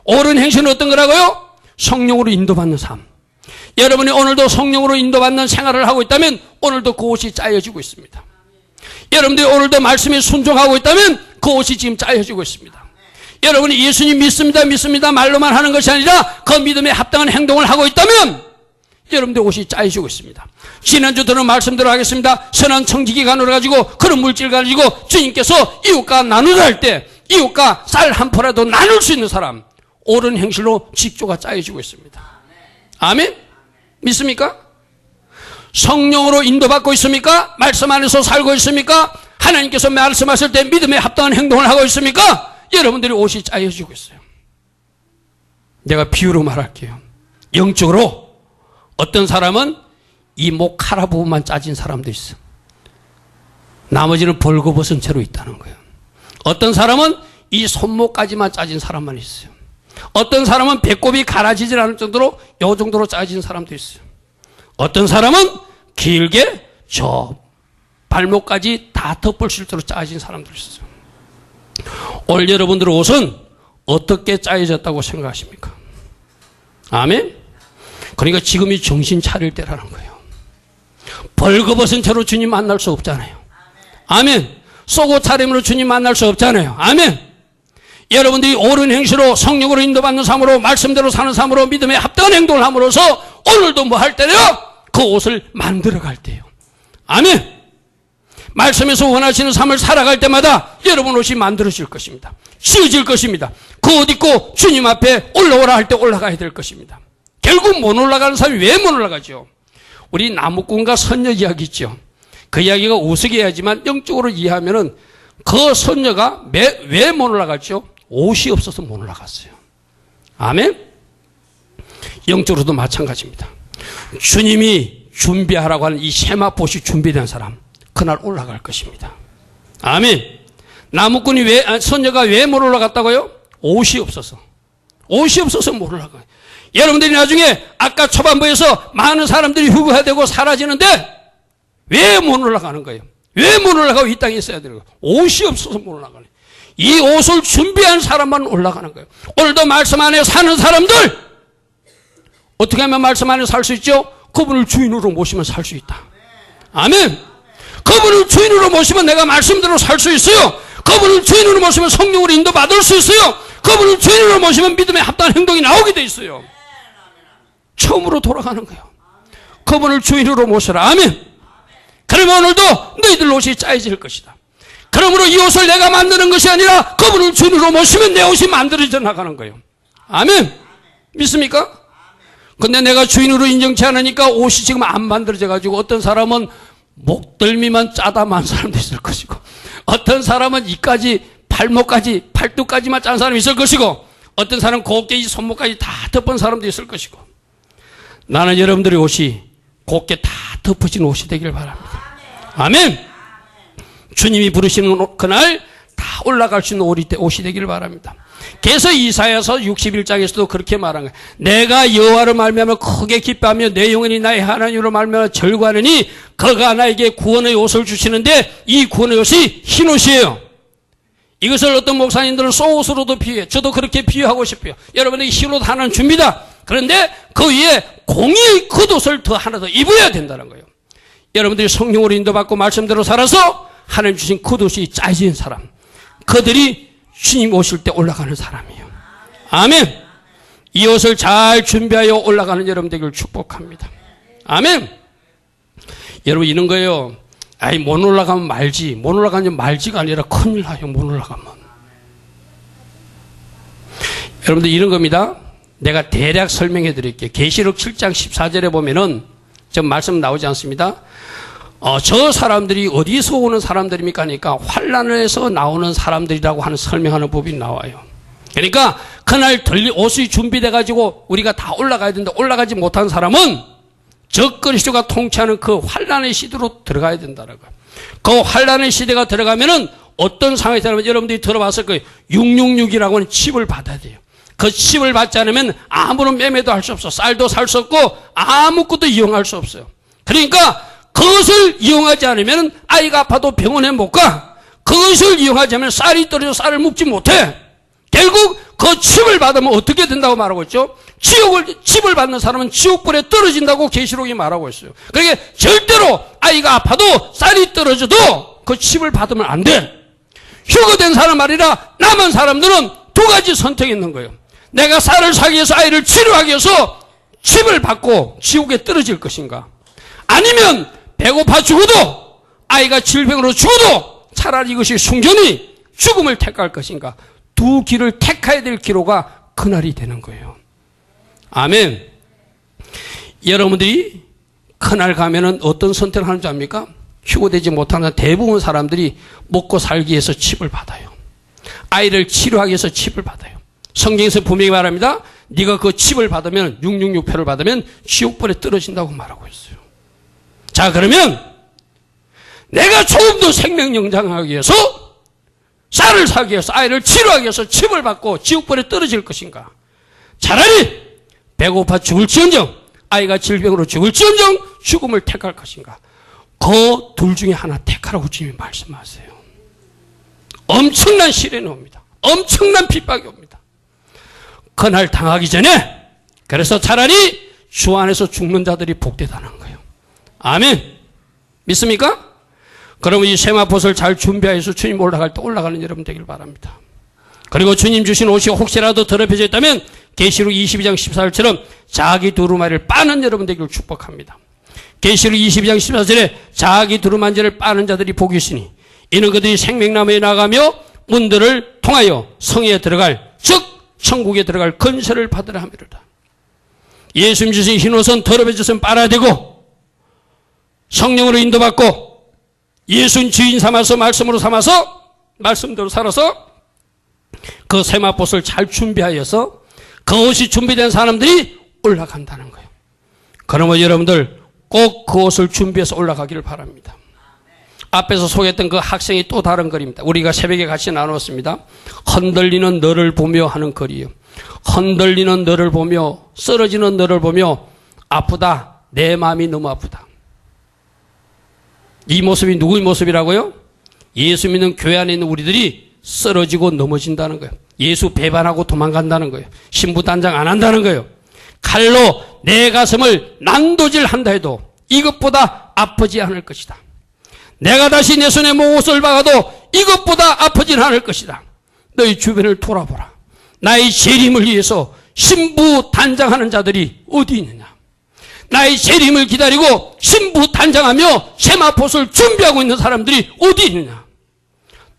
옳은 행실은 어떤 거라고요? 성령으로 인도받는 삶. 여러분이 오늘도 성령으로 인도받는 생활을 하고 있다면 오늘도 그 옷이 짜여지고 있습니다. 여러분들이 오늘도 말씀에 순종하고 있다면 그 옷이 지금 짜여지고 있습니다. 여러분이 예수님 믿습니다 말로만 하는 것이 아니라 그 믿음에 합당한 행동을 하고 있다면 여러분들 옷이 짜여지고 있습니다. 지난주 들은 말씀대로 하겠습니다. 선한 청지기관으로 가지고 그런 물질 가지고 주님께서 이웃과 나누자 할 때 이웃과 쌀 한 포라도 나눌 수 있는 사람, 옳은 행실로 직조가 짜여지고 있습니다. 아멘? 믿습니까? 성령으로 인도받고 있습니까? 말씀 안에서 살고 있습니까? 하나님께서 말씀하실 때 믿음에 합당한 행동을 하고 있습니까? 여러분들이 옷이 짜여지고 있어요. 내가 비유로 말할게요. 영적으로 어떤 사람은 이 목 카라 부분만 짜진 사람도 있어. 나머지는 벌거벗은 채로 있다는 거예요. 어떤 사람은 이 손목까지만 짜진 사람만 있어요. 어떤 사람은 배꼽이 갈아지질 않을 정도로 이 정도로 짜진 사람도 있어요. 어떤 사람은 길게 저 발목까지 다 덮을 수 있도록 짜진 사람도 있어요. 오늘 여러분들의 옷은 어떻게 짜여졌다고 생각하십니까? 아멘? 그러니까 지금이 정신 차릴 때라는 거예요. 벌거벗은 채로 주님 만날 수 없잖아요. 아멘. 속옷 차림으로 주님 만날 수 없잖아요. 아멘. 여러분들이 옳은 행실로 성령으로 인도받는 삶으로 말씀대로 사는 삶으로 믿음에 합당한 행동을 함으로써 오늘도 뭐 할 때요? 그 옷을 만들어 갈 때요. 아멘. 말씀에서 원하시는 삶을 살아갈 때마다 여러분 옷이 만들어질 것입니다. 씌워질 것입니다. 그 옷 입고 주님 앞에 올라오라 할 때 올라가야 될 것입니다. 결국 못 올라가는 사람이 왜 못 올라가죠? 우리 나무꾼과 선녀 이야기 있죠. 그 이야기가 우스개하지만 영적으로 이해하면은 그 선녀가 왜 못 올라갔죠? 옷이 없어서 못 올라갔어요. 아멘? 영적으로도 마찬가지입니다. 주님이 준비하라고 하는 이 세마포시 준비된 사람, 그날 올라갈 것입니다. 아멘. 나무꾼이 선녀가 왜 못 올라갔다고요? 옷이 없어서. 옷이 없어서 못 올라가요. 여러분들이 나중에 아까 초반부에서 많은 사람들이 흑화되고 사라지는데 왜 못 올라가는 거예요? 왜 못 올라가고 이 땅에 있어야 되는 거예요? 옷이 없어서 못 올라가는 거예요. 이 옷을 준비한 사람만 올라가는 거예요. 오늘도 말씀 안에 사는 사람들, 어떻게 하면 말씀 안에 살 수 있죠? 그분을 주인으로 모시면 살 수 있다. 아멘. 그분을 주인으로 모시면 내가 말씀대로 살 수 있어요. 그분을 주인으로 모시면 성령으로 인도받을 수 있어요. 그분을 주인으로 모시면 믿음에 합당한 행동이 나오게 돼 있어요. 처음으로 돌아가는 거예요. 그분을 주인으로 모셔라. 아멘. 그러면 오늘도 너희들 옷이 짜여질 것이다. 그러므로 이 옷을 내가 만드는 것이 아니라 그분을 주인으로 모시면 내 옷이 만들어져 나가는 거예요. 아멘. 믿습니까? 근데 내가 주인으로 인정치 않으니까 옷이 지금 안 만들어져 가지고 어떤 사람은 목덜미만 짜다만 사람도 있을 것이고 어떤 사람은 이까지 발목까지 팔뚝까지만 짠 사람이 있을 것이고 어떤 사람은 곱게 이 손목까지 다 덮은 사람도 있을 것이고 나는 여러분들의 옷이 곱게 다 덮어진 옷이 되길 바랍니다. 아멘. 주님이 부르시는 그날 다 올라갈 수 있는 옷이 되길 바랍니다. 그래서 이사야서 61장에서도 그렇게 말한 거예요. 내가 여호와로 말미암아 크게 기뻐하며 내 영혼이 나의 하나님으로 말미암아 절구하느니 그가 나에게 구원의 옷을 주시는데 이 구원의 옷이 흰 옷이에요. 이것을 어떤 목사님들은 속옷으로도 비유해. 저도 그렇게 비유하고 싶어요. 여러분에게 흰 옷 하나는 줍니다. 그런데 그 위에 공의의 겉옷을 더 하나 더 입어야 된다는 거예요. 여러분들이 성령으로 인도받고 말씀대로 살아서 하나님 주신 겉옷이 짜진 사람, 그들이 주님 오실 때 올라가는 사람이에요. 아멘. 이 옷을 잘 준비하여 올라가는 여러분 되기를 축복합니다. 아멘. 여러분 이런 거예요. 아이 못 올라가면 말지. 못 올라가면 말지가 아니라 큰일 나요. 못 올라가면. 여러분들 이런 겁니다. 내가 대략 설명해 드릴게요. 계시록 7장 14절에 보면은 좀 말씀 나오지 않습니다. 저 사람들이 어디서 오는 사람들입니까? 하니까 환난에서 나오는 사람들이라고 하는 설명하는 법이 나와요. 그러니까 그날 옷이 준비돼 가지고 우리가 다 올라가야 되는데 올라가지 못한 사람은 적 그리스도가 통치하는 그 환난의 시대로 들어가야 된다는 거예요. 그 환난의 시대가 들어가면은 어떤 상황이 되냐면 여러분들이 들어봤을 거예요. 666이라고 하는 칩을 받아야 돼요. 그 칩을 받지 않으면 아무런 매매도 할 수 없어. 쌀도 살 수 없고 아무것도 이용할 수 없어요. 그러니까 그것을 이용하지 않으면 아이가 아파도 병원에 못 가. 그것을 이용하지 않으면 쌀이 떨어져 쌀을 먹지 못해. 결국 그 칩을 받으면 어떻게 된다고 말하고 있죠? 칩을 받는 사람은 지옥불에 떨어진다고 계시록이 말하고 있어요. 그러니까 절대로 아이가 아파도 쌀이 떨어져도 그 칩을 받으면 안 돼. 휴거된 사람 말이라 남은 사람들은 두 가지 선택이 있는 거예요. 내가 쌀을 사기 위해서 아이를 치료하기 위해서 칩을 받고 지옥에 떨어질 것인가? 아니면 배고파 죽어도 아이가 질병으로 죽어도 차라리 이것이 순전히 죽음을 택할 것인가? 두 길을 택해야 될 기로가 그날이 되는 거예요. 아멘. 여러분들이 그날 가면은 어떤 선택을 하는지 압니까? 휴고되지 못하는 대부분 사람들이 먹고 살기 위해서 칩을 받아요. 아이를 치료하기 위해서 칩을 받아요. 성경에서 분명히 말합니다. 네가 그 칩을 받으면 666표를 받으면 지옥불에 떨어진다고 말하고 있어요. 자, 그러면 내가 조금 더 생명 영장하기 위해서 쌀을 사기 위해서 아이를 치료하기 위해서 칩을 받고 지옥불에 떨어질 것인가? 차라리 배고파 죽을지언정 아이가 질병으로 죽을지언정 죽음을 택할 것인가? 그 둘 중에 하나 택하라고 주님이 말씀하세요. 엄청난 시련이 옵니다. 엄청난 핍박이 옵니다. 그날 당하기 전에 그래서 차라리 주 안에서 죽는 자들이 복되다는 거예요. 아멘. 믿습니까? 그러면 이 세마포를 잘 준비해서 주님 올라갈 때 올라가는 여러분 되길 바랍니다. 그리고 주님 주신 옷이 혹시라도 더럽혀져 있다면 계시록 22장 14절처럼 자기 두루마리를 빠는 여러분 되기를 축복합니다. 계시록 22장 14절에 자기 두루마리를 빠는 자들이 복이 있으니 이는 그들이 생명나무에 나가며 문들을 통하여 성에 들어갈 즉 천국에 들어갈 건설을 받으라 함이로다. 예수님 주신 흰옷은 더럽혀졌으면 빨아야 되고 성령으로 인도받고 예수님 주인 삼아서 말씀으로 삼아서 말씀대로 살아서 그 세마포를 잘 준비하여서 그 옷이 준비된 사람들이 올라간다는 거예요. 그러면 여러분들 꼭 그 옷을 준비해서 올라가기를 바랍니다. 앞에서 소개했던 그 학생이 또 다른 글입니다. 우리가 새벽에 같이 나눴습니다. 흔들리는 너를 보며 하는 글이에요. 흔들리는 너를 보며 쓰러지는 너를 보며 아프다. 내 마음이 너무 아프다. 이 모습이 누구의 모습이라고요? 예수 믿는 교회 안에 있는 우리들이 쓰러지고 넘어진다는 거예요. 예수 배반하고 도망간다는 거예요. 신부단장 안 한다는 거예요. 칼로 내 가슴을 난도질한다 해도 이것보다 아프지 않을 것이다. 내가 다시 내 손에 못을 박아도 이것보다 아프진 않을 것이다. 너희 주변을 돌아보라. 나의 재림을 위해서 신부 단장하는 자들이 어디 있느냐. 나의 재림을 기다리고 신부 단장하며 세마포를 준비하고 있는 사람들이 어디 있느냐.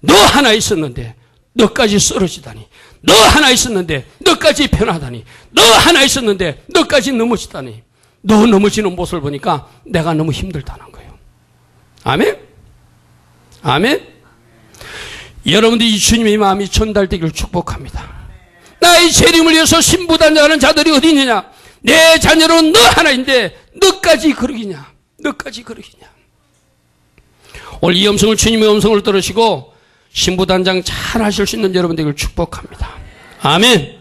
너 하나 있었는데 너까지 쓰러지다니. 너 하나 있었는데 너까지 변하다니. 너 하나 있었는데 너까지 넘어지다니. 너 넘어지는 모습을 보니까 내가 너무 힘들다는 거예요. 아멘? 아멘? 여러분들 이 주님의 마음이 전달되기를 축복합니다. 나의 재림을 위해서 신부단장하는 자들이 어디 있느냐. 내 자녀는 너 하나인데 너까지 그러기냐? 너까지 그러기냐? 오늘 이 음성을, 주님의 음성을 들으시고 신부단장 잘 하실 수 있는 여러분들을 축복합니다. 아멘.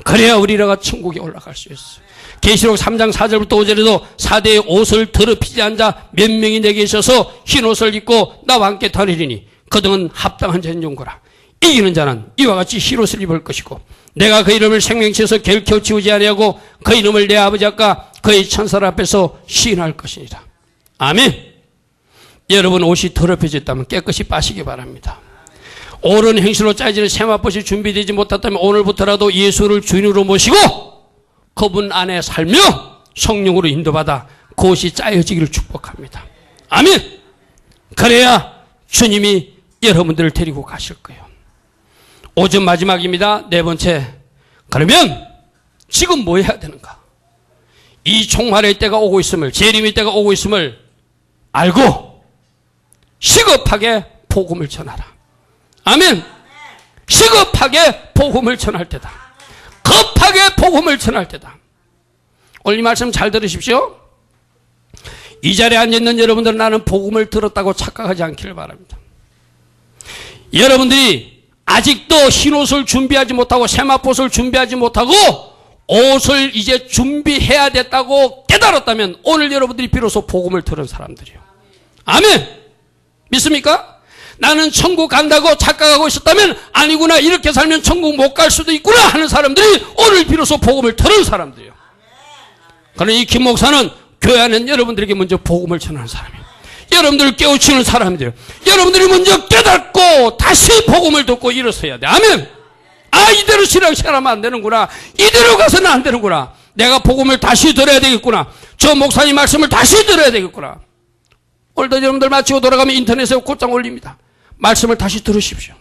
그래야 우리가 천국에 올라갈 수 있어요. 계시록 3장 4절부터 5절에도 4대의 옷을 더럽히지 않자 몇 명이 내게 있어서 흰 옷을 입고 나와 함께 다니리니 그들은 합당한 전용거라. 이기는 자는 이와 같이 흰 옷을 입을 것이고 내가 그 이름을 생명치에서 결코 지우지 아니하고 그 이름을 내 아버지 앞과 그의 천사들 앞에서 시인할 것이니라. 아멘. 여러분 옷이 더럽혀졌다면 깨끗이 빠시기 바랍니다. 옳은 행실로 짜여지는 세마포시 준비되지 못했다면 오늘부터라도 예수를 주인으로 모시고 그분 안에 살며 성령으로 인도받아 그것이 짜여지기를 축복합니다. 아멘. 그래야 주님이 여러분들을 데리고 가실 거예요. 5점 마지막입니다. 네 번째. 그러면 지금 뭐 해야 되는가? 이 종말의 때가 오고 있음을, 재림의 때가 오고 있음을 알고 시급하게 복음을 전하라. 아멘. 시급하게 복음을 전할 때다. 급하게 복음을 전할 때다. 오늘 이 말씀 잘 들으십시오. 이 자리에 앉아있는 여러분들은 나는 복음을 들었다고 착각하지 않기를 바랍니다. 여러분들이 아직도 흰옷을 준비하지 못하고 세마포옷을 준비하지 못하고 옷을 이제 준비해야 됐다고 깨달았다면 오늘 여러분들이 비로소 복음을 들은 사람들이에요. 아멘. 믿습니까? 나는 천국 간다고 착각하고 있었다면 아니구나, 이렇게 살면 천국 못 갈 수도 있구나 하는 사람들이 오늘 비로소 복음을 들은 사람들이에요. 그러나 이 김 목사는 교회 안에 여러분들에게 먼저 복음을 전하는 사람이에요. 여러분들을 깨우치는 사람들이에요. 여러분들이 먼저 깨닫고 다시 복음을 듣고 일어서야 돼. 아멘. 아, 이대로 신앙생활하면 안 되는구나, 이대로 가서는 안 되는구나, 내가 복음을 다시 들어야 되겠구나, 저 목사님 말씀을 다시 들어야 되겠구나. 오늘도 여러분들 마치고 돌아가면 인터넷에 곧장 올립니다. 말씀을 다시 들으십시오.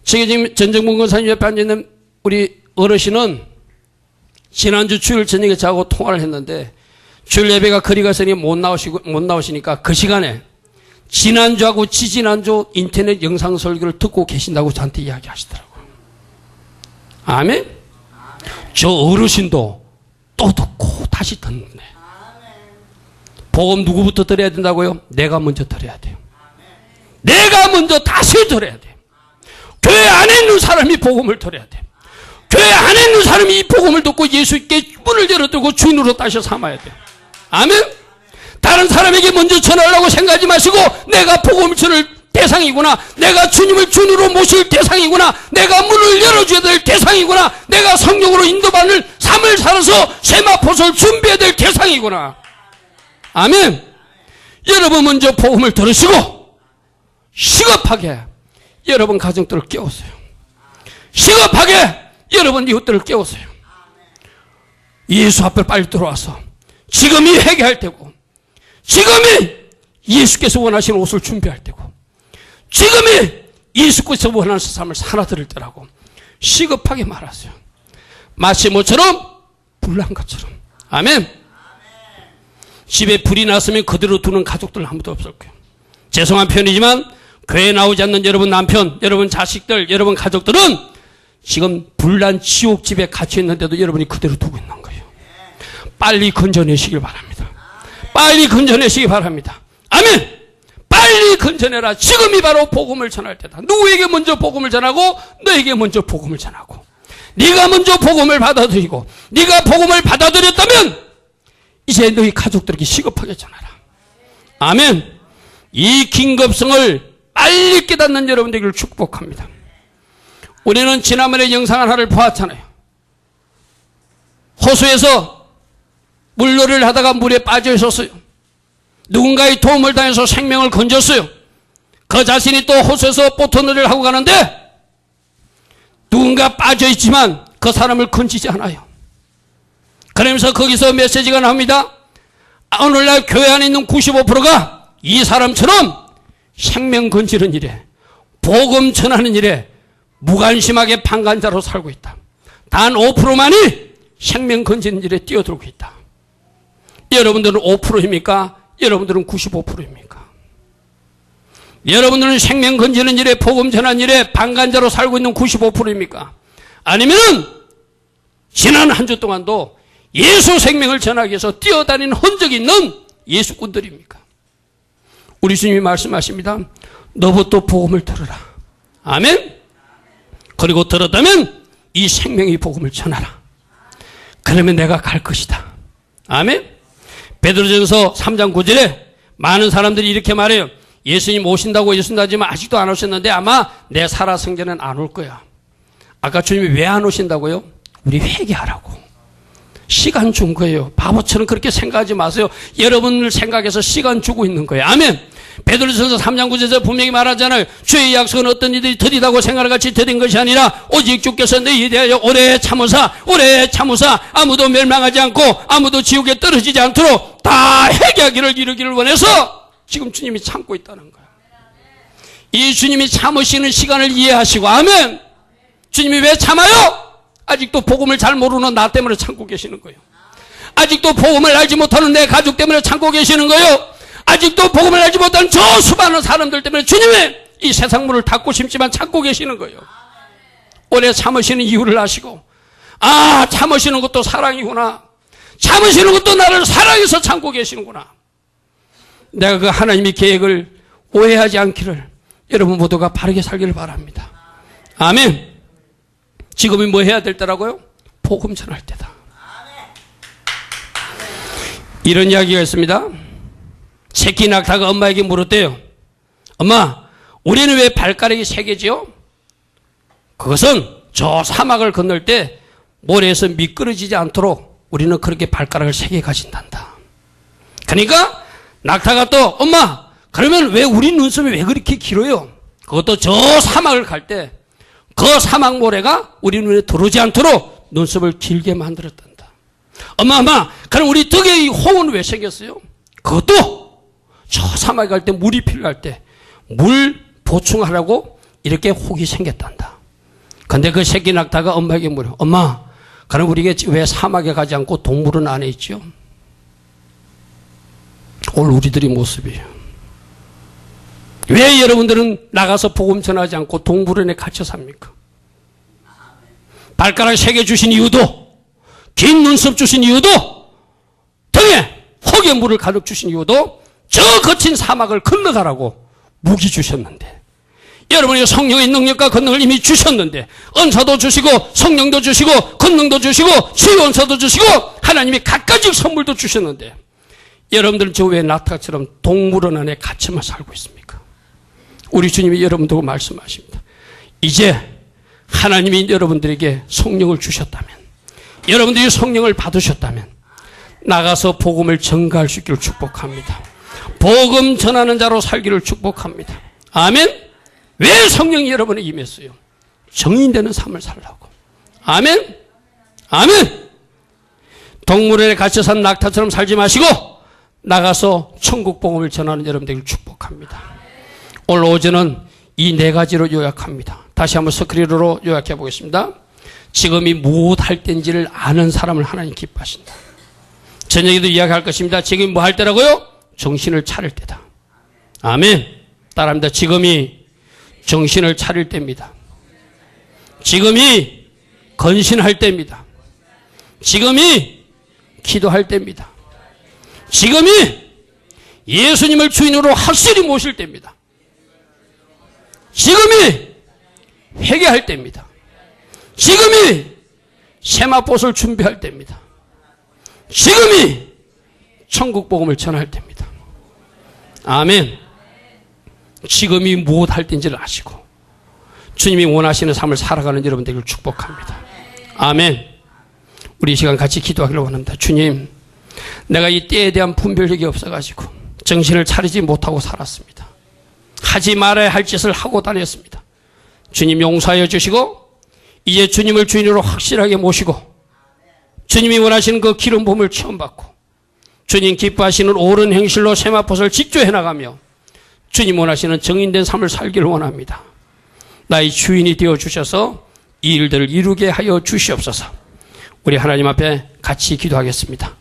지금 전정문 권사님 옆에 앉아있는 우리 어르신은 지난주 주일 저녁에 저하고 통화를 했는데 주일 예배가 거리가 있으니 못 나오시니까 그 시간에 지난주하고 지지난주 인터넷 영상 설교를 듣고 계신다고 저한테 이야기하시더라고요. 아멘. 저 어르신도 또 듣고 다시 듣는데 복음 누구부터 들어야 된다고요? 내가 먼저 들어야 돼요. 내가 먼저 다시 들어야 돼요. 교회 안에 있는 사람이 복음을 들어야 돼요. 교회 안에 있는 사람이 이 복음을 듣고 예수께 문을 열어두고 주인으로 다시 삼아야 돼요. 아멘. 다른 사람에게 먼저 전하려고 생각하지 마시고 내가 복음을 전할 대상이구나, 내가 주님을 주인으로 모실 대상이구나, 내가 문을 열어줘야 될 대상이구나, 내가 성령으로 인도받는 삶을 살아서 세마포를 준비해야 될 대상이구나. 아멘. 여러분 먼저 복음을 들으시고 시급하게 여러분 가정들을 깨우세요. 시급하게 여러분 이웃들을 깨우세요. 예수 앞에 빨리 들어와서 지금이 회개할 때고, 지금이 예수께서 원하시는 옷을 준비할 때고, 지금이 예수께서 원하는 삶을 살아드릴 때라고 시급하게 말하세요. 마치 모처럼 불난 것처럼. 아멘. 집에 불이 났으면 그대로 두는 가족들 아무도 없을 거예요. 죄송한 표현이지만 교회에 나오지 않는 여러분 남편, 여러분 자식들, 여러분 가족들은 지금 불난 지옥집에 갇혀 있는데도 여러분이 그대로 두고 있는 거예요. 빨리 건져내시길 바랍니다. 빨리 건져내시기 바랍니다. 아멘. 빨리 건져내라. 지금이 바로 복음을 전할 때다. 누구에게 먼저 복음을 전하고 너에게 먼저 복음을 전하고, 네가 먼저 복음을 받아들이고 네가 복음을 받아들였다면 이제 너희 가족들에게 시급하게 전하라. 아멘. 이 긴급성을 빨리 깨닫는 여러분들에게 축복합니다. 우리는 지난번에 영상 하나를 보았잖아요. 호수에서 물놀이를 하다가 물에 빠져 있었어요. 누군가의 도움을 당해서 생명을 건졌어요. 그 자신이 또 호수에서 보트놀이를 하고 가는데 누군가 빠져 있지만 그 사람을 건지지 않아요. 그러면서 거기서 메시지가 나옵니다. 오늘날 교회 안에 있는 95%가 이 사람처럼 생명 건지는 일에, 복음 전하는 일에 무관심하게 방관자로 살고 있다. 단 5%만이 생명 건지는 일에 뛰어들고 있다. 여러분들은 5%입니까? 여러분들은 95%입니까? 여러분들은 생명 건지는 일에, 복음 전하는 일에 방관자로 살고 있는 95%입니까? 아니면은 지난 한 주 동안도 예수 생명을 전하기 위해서 뛰어다니는 흔적이 있는 예수꾼들입니까? 우리 주님이 말씀하십니다. 너부터 복음을 들으라. 아멘. 그리고 들었다면 이 생명의 복음을 전하라. 그러면 내가 갈 것이다. 아멘. 베드로전서 3장 9절에 많은 사람들이 이렇게 말해요. 예수님 오신다고 예수님하지만 아직도 안 오셨는데 아마 내 살아생전은 안 올 거야. 아까 주님이 왜 안 오신다고요? 우리 회개하라고. 시간 준 거예요. 바보처럼 그렇게 생각하지 마세요. 여러분을 생각해서 시간 주고 있는 거예요. 아멘. 베드로전서 3장 9절에서 분명히 말하잖아요. 주의 약속은 어떤 이들이 더디다고 생각을 같이 더딘 것이 아니라 오직 주께서 너희에 대하여 오래 참으사 아무도 멸망하지 않고 아무도 지옥에 떨어지지 않도록 다 회개하기를 이루기를 원해서 지금 주님이 참고 있다는 거예요. 이 주님이 참으시는 시간을 이해하시고 아멘. 주님이 왜 참아요? 아직도 복음을 잘 모르는 나 때문에 참고 계시는 거예요. 아직도 복음을 알지 못하는 내 가족 때문에 참고 계시는 거예요. 아직도 복음을 알지 못하는 저 수많은 사람들 때문에 주님이 이 세상 문을 닫고 싶지만 참고 계시는 거예요. 오래 참으시는 이유를 아시고 아 참으시는 것도 사랑이구나. 참으시는 것도 나를 사랑해서 참고 계시는구나. 내가 그 하나님의 계획을 오해하지 않기를 여러분 모두가 바르게 살기를 바랍니다. 아멘. 지금이 뭐 해야 될 때라고요? 복음 전할 때다. 이런 이야기가 있습니다. 새끼 낙타가 엄마에게 물었대요. 엄마, 우리는 왜 발가락이 3개지요? 그것은 저 사막을 건널 때 모래에서 미끄러지지 않도록 우리는 그렇게 발가락을 3개 가진단다. 그러니까 낙타가 또 엄마, 그러면 왜 우리 눈썹이 왜 그렇게 길어요? 그것도 저 사막을 갈 때 그 사막 모래가 우리 눈에 들어오지 않도록 눈썹을 길게 만들었단다. 엄마, 그럼 우리 덕에 이 홍은 왜 생겼어요? 그것도 저 사막에 갈 때 물이 필요할 때 물 보충하라고 이렇게 혹이 생겼단다. 근데 그 새끼 낙타가 엄마에게 물어. 엄마, 그럼 우리가 왜 사막에 가지 않고 동물원 안에 있죠? 오늘 우리들의 모습이에요. 왜 여러분들은 나가서 복음 전하지 않고 동물원에 갇혀 삽니까? 발가락 3개 주신 이유도, 긴 눈썹 주신 이유도, 등에 혹의 물을 가득 주신 이유도 저 거친 사막을 건너가라고 무기 주셨는데, 여러분이 성령의 능력과 권능을 이미 주셨는데, 은사도 주시고 성령도 주시고 권능도 주시고 치유 은사도 주시고 하나님이 갖가지 선물도 주셨는데 여러분들은 저 왜 낙타처럼 동물원 안에 갇혀만 살고 있습니까? 우리 주님이 여러분들과 말씀하십니다. 이제 하나님이 여러분들에게 성령을 주셨다면, 여러분들이 성령을 받으셨다면 나가서 복음을 전가할 수 있기를 축복합니다. 복음 전하는 자로 살기를 축복합니다. 아멘. 왜 성령이 여러분에게 임했어요? 정인되는 삶을 살라고. 아멘. 아멘. 동물원에 갇혀 산 낙타처럼 살지 마시고 나가서 천국 복음을 전하는 여러분들을 축복합니다. 오늘 오전은 이 4가지로 요약합니다. 다시 한번 스크린으로 요약해 보겠습니다. 지금이 무엇 할 때인지를 아는 사람을 하나님 기뻐하신다. 저녁에도 이야기할 것입니다. 지금이 뭐 할 때라고요? 정신을 차릴 때다. 아멘. 따라합니다. 지금이 정신을 차릴 때입니다. 지금이 건신할 때입니다. 지금이 기도할 때입니다. 지금이 예수님을 주인으로 확실히 모실 때입니다. 지금이 회개할 때입니다. 지금이 세마포를 준비할 때입니다. 지금이 천국 복음을 전할 때입니다. 아멘. 지금이 무엇 할 때인지를 아시고 주님이 원하시는 삶을 살아가는 여러분들을 축복합니다. 아멘. 우리 이 시간 같이 기도하기를 원합니다. 주님, 내가 이 때에 대한 분별력이 없어가지고 정신을 차리지 못하고 살았습니다. 하지 말아야 할 짓을 하고 다녔습니다. 주님 용서하여 주시고 이제 주님을 주인으로 확실하게 모시고 주님이 원하시는 그 기름 부음을 처음 받고 주님 기뻐하시는 옳은 행실로 세마포를 직조해 나가며 주님 원하시는 정인된 삶을 살기를 원합니다. 나의 주인이 되어주셔서 이 일들을 이루게 하여 주시옵소서. 우리 하나님 앞에 같이 기도하겠습니다.